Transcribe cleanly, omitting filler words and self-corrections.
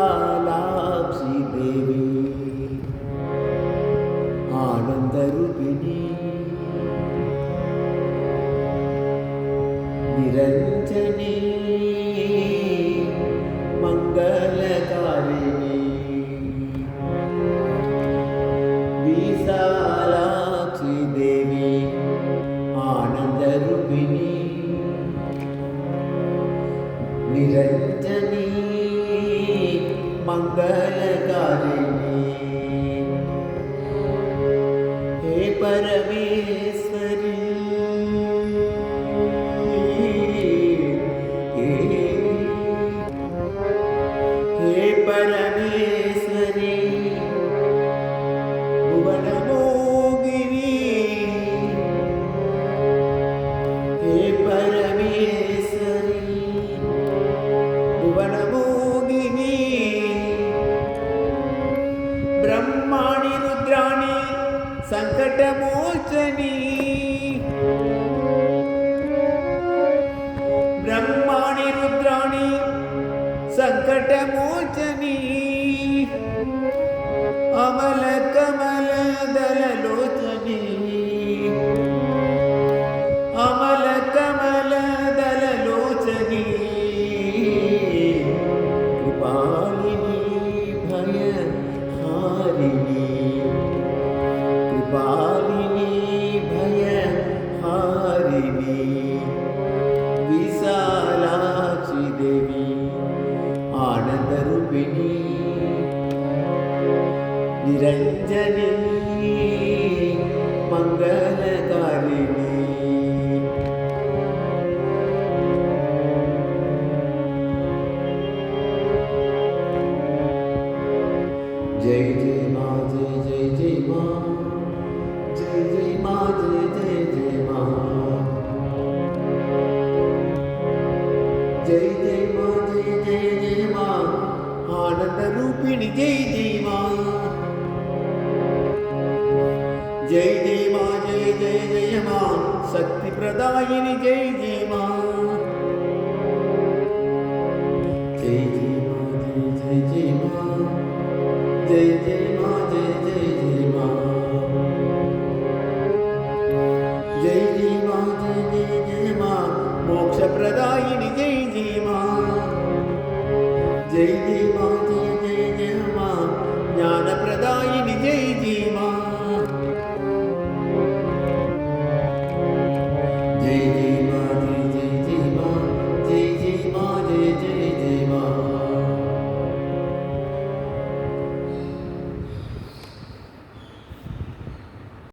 विशालाक्षी देवी आनंदरूपिणी निरंजनी मंगलकारिणी विशालाक्षी देवी आनंदरूपिणी निरंजनी मंगलकारिणी हे परमेश्वरी हे परमेश्वरी भुवनमोगिनी हे परमेश्वरी भुवनमोगिनी ब्रह्माणि रुद्राणि संकटमोचनी ब्रह्माणि रुद्राणि संकटमोचनी अमल कमल दललोचनी अमल कमल दललोचनी कृपालिनी भयहारिणी कृपालिनी भयहारिणी विशालाक्षी देवी आनंदरूपिणी निरंजनी मंगलकारिणी जय जय माँ जय जय जय माँ जय जय माँ जय जय जय माँ जय जय माँ जय जय जय माँ आनंद रूपिणी जय जय माँ जय जय माँ जय जय जय माँ शक्ति प्रदायिनी जय जय माँ जय जय माँ जय जय जय माँ जय जय माँ जय जय जय माँ जय जय माँ जय जय जय माँ मोक्ष प्रदायिनी जय जय माँ जय जय माँ जय जय जय माँ ज्ञान प्रदायिनी जय जय माँ जय जय